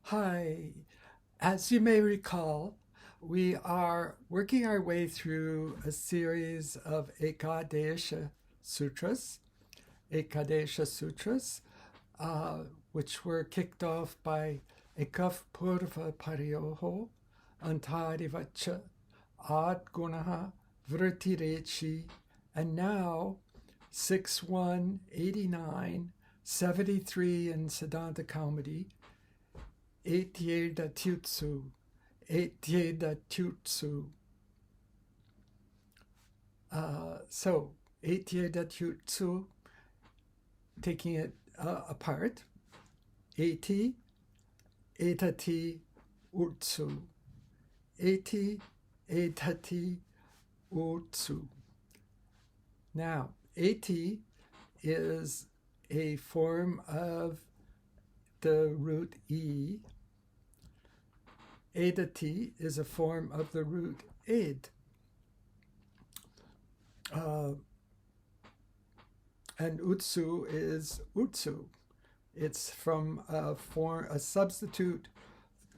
Hi. As you may recall, we are working our way through a series of Ekadesha Sutras, which were kicked off by Ekaf Purva Pariyoho, Antarivacha, Ad Gunaha, Vritirechi, and now 6-1-89, 73 in Siddhanta Kaumudi, Etyeda Tutsu, Etyeda Tutsu. So, Etyeda Tutsu, taking it apart, Eti, Etati, Utsu. Eti, Etati, Utsu. Now, Eti is a form of the root E. Edati is a form of the root ed. And utsu is utsu. It's from a substitute.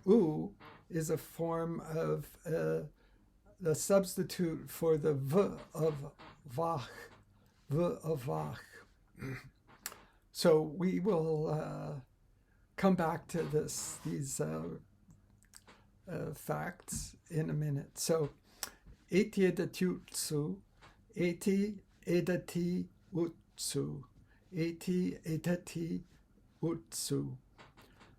U is a form of the substitute for the v of vach. V of vach. So we will come back to these facts in a minute. So, eti edatutsu, eti edati utsu, eti edati utsu.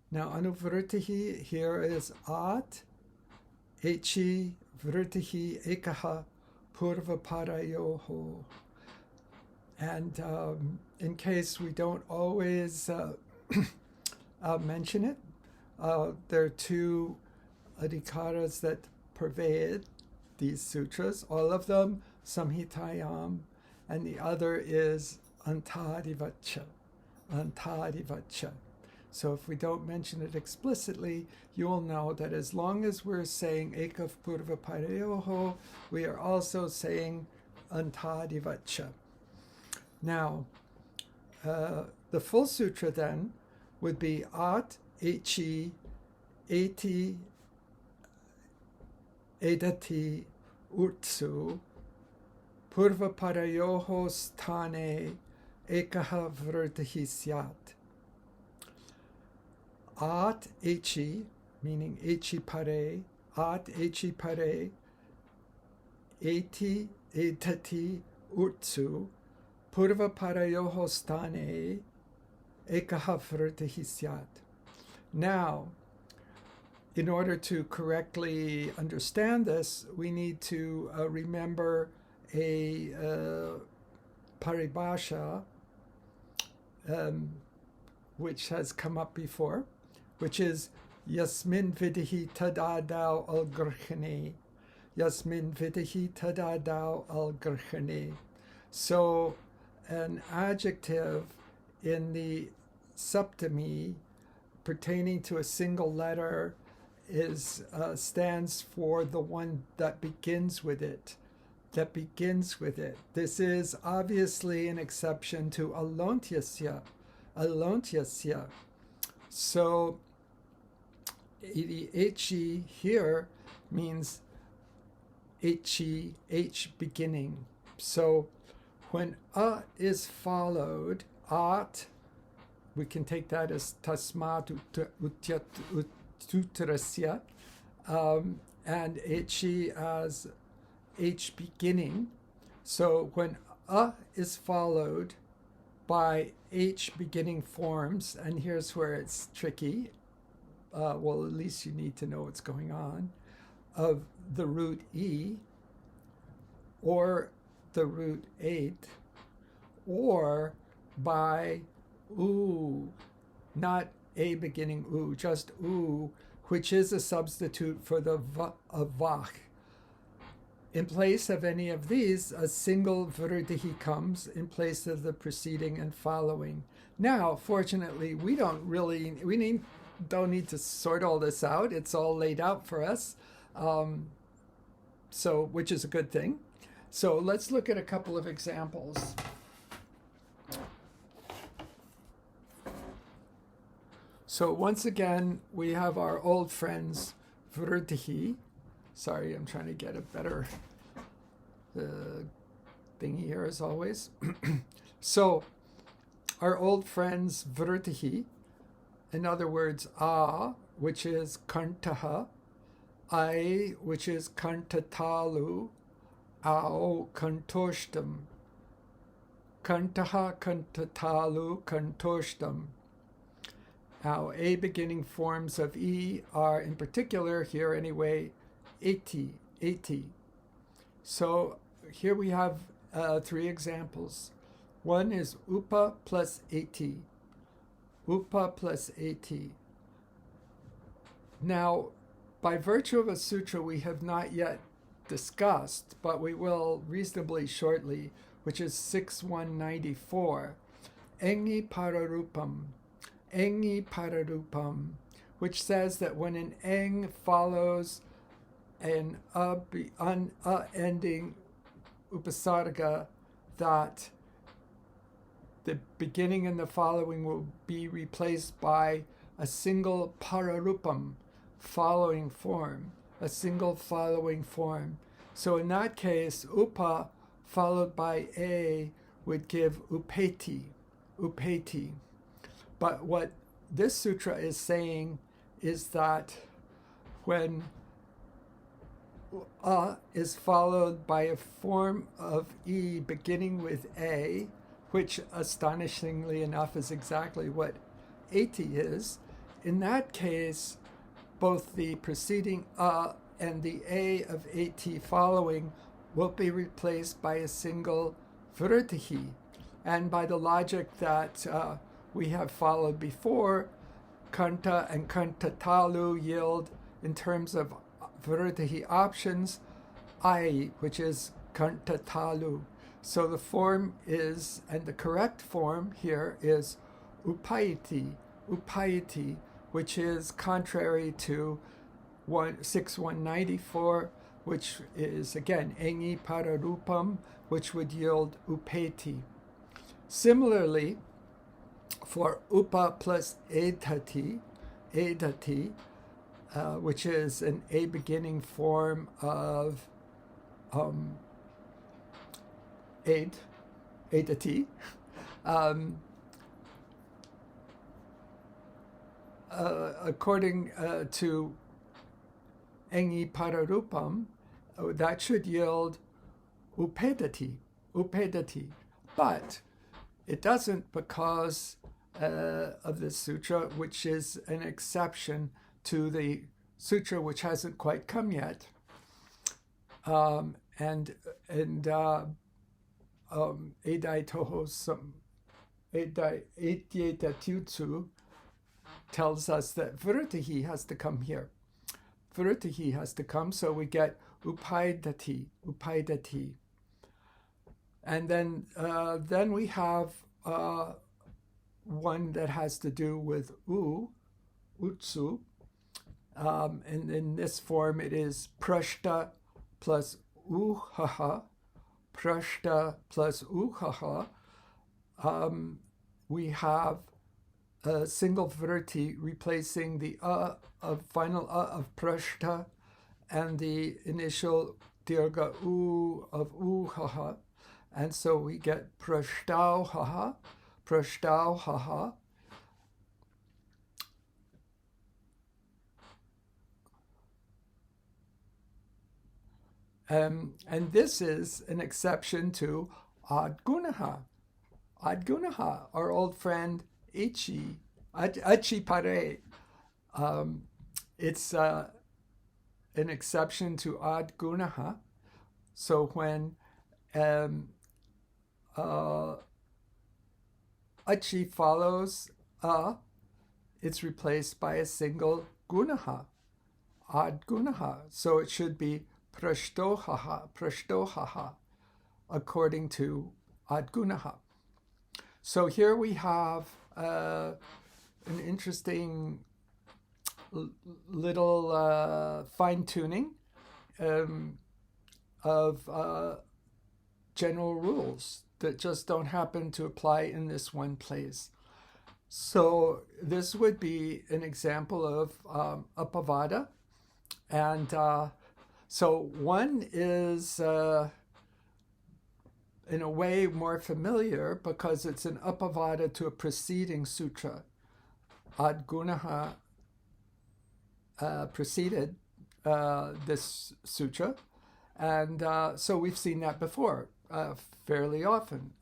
Now, anuvritihi here is at, echi vritihi ekaha purva parayoho. And in case we don't always mention it, there are two adhikaras that pervade these sutras, all of them samhitayam, and the other is antadivacha. So if we don't mention it explicitly, you will know that as long as we're saying ekav purva parayoho, we are also saying antadivacha. Now, the full sutra then would be at, echi, eti, edati, utsu, purva parayoho sthane, ekaha vrtihi syat. At echi, meaning echi pare, at echi pare, eti, edati, utsu, purva parayoho sthane, ekaha vrtihi syat. Now, in order to correctly understand this, we need to remember a paribhasha, which has come up before, which is yasmin vidihi tadadau al-grhane. Yasmin vidihi tadadau al-grhane. So an adjective in the saptami pertaining to a single letter stands for the one that begins with it. This is obviously an exception to alontyasya. So the echi here means echi, h beginning. So when a is followed, at, we can take that as tasmat utrasya, and echi as h beginning. So when a is followed by h beginning forms, and here's where it's tricky, well, at least you need to know what's going on, of the root e, or the root 8, or by u, not a beginning u, just u, which is a substitute for the v of vach. In place of any of these, a single vriddhi comes in place of the preceding and following. Now, fortunately, we don't need to sort all this out. It's all laid out for us, which is a good thing. So let's look at a couple of examples. So once again, we have our old friends Vriddhi. Sorry, I'm trying to get a better thingy here as always. So our old friends Vriddhi, in other words, A, which is Kantaha, I, which is Kantatalu, Ao, Kantoshtam. Kantaha, Kantatalu, Kantoshtam. Now, A beginning forms of E are, in particular, here anyway, eti. So here we have 3 examples. One is upa plus eti. Upa plus eti. Now, by virtue of a sutra we have not yet discussed, but we will reasonably shortly, which is 6194, Engi Pararupam. Engi Pararupam, which says that when an eng follows an ending upasarga, that the beginning and the following will be replaced by a single pararupam, following form, a single following form. So in that case, upa followed by a would give upeti. But what this sutra is saying is that when a is followed by a form of e beginning with a, which astonishingly enough is exactly what eti is, in that case, both the preceding a and the a of eti following will be replaced by a single vriddhi. And by the logic that we have followed before, kanta and kantatalu yield, in terms of vriddhi options, I, which is kantatalu. So the form is, and the correct form here is upayati, which is contrary to 6194, which is again engi pararupam, which would yield upeti. Similarly, for upa plus edati, which is an a beginning form of edati, according to engi pararupam, that should yield upedati. But it doesn't because of this sutra, which is an exception to the sutra which hasn't quite come yet. Edai Toho Etyetatiutsu tells us that vriddhi has to come here. Vriddhi has to come, so we get upaidati. And then we have one that has to do with utsu. And in this form it is prashta plus uhaha. We have a single vriddhi replacing the final of prashta and the initial dirgha of uhaha. And so we get prashtauhaha. And this is an exception to adgunaha. Our old friend Ichi pare. It's an exception to adgunaha. So when achi follows it's replaced by a single gunaha, adgunaha. So it should be prashtohaha, according to adgunaha. So here we have an interesting little fine-tuning of general rules that just don't happen to apply in this one place. So this would be an example of apavada. And so one is in a way more familiar because it's an apavada to a preceding sutra. Adgunaha preceded this sutra. And so we've seen that before fairly often.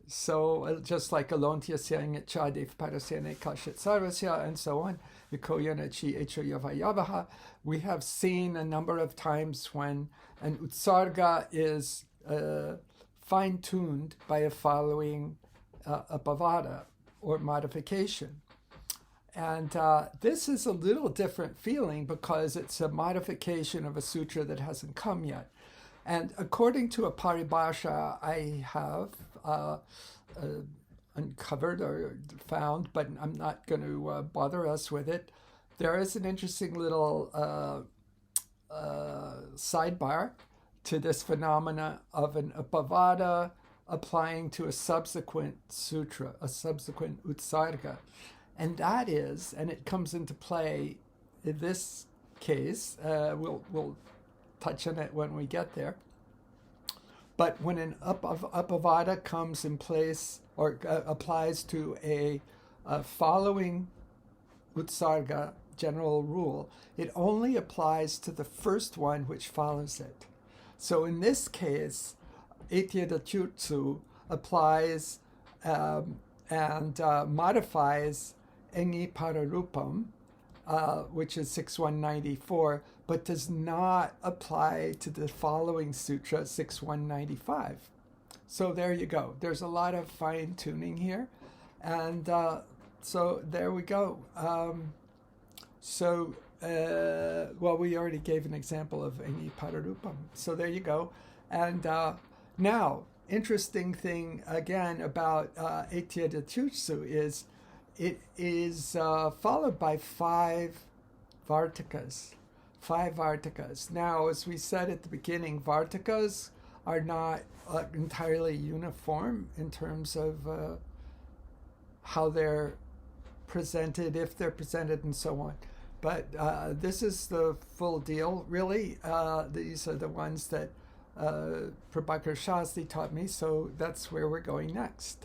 So just like Alontya saying it Chadev Parasene Kashit Sarvasya and so on, Vikoyana Chi Echo Yavayavaha, we have seen a number of times when an utsarga is fine-tuned by a following apavada or modification. And this is a little different feeling because it's a modification of a sutra that hasn't come yet. And according to a paribhasha I have uncovered or found, but I'm not going to bother us with it, there is an interesting little sidebar to this phenomena of an apavada applying to a subsequent sutra, a subsequent utsarga. And that is, and it comes into play in this case, we'll touch on it when we get there. But when an apavada comes in place or applies to a following utsarga general rule, it only applies to the first one which follows it. So in this case, Etyadatyutsu applies and modifies Engi Pararupam, which is 6194, but does not apply to the following sutra, 6195. So there you go. There's a lot of fine-tuning here. And so there we go. Well, we already gave an example of Engi Pararupam. So there you go. And now, interesting thing again about Etyadatyutsu is it is followed by 5 vartikas. 5 vartikas. Now, as we said at the beginning, vartikas are not entirely uniform in terms of how they're presented, if they're presented, and so on. But this is the full deal, really. These are the ones that Prabhakar Shastri taught me, so that's where we're going next.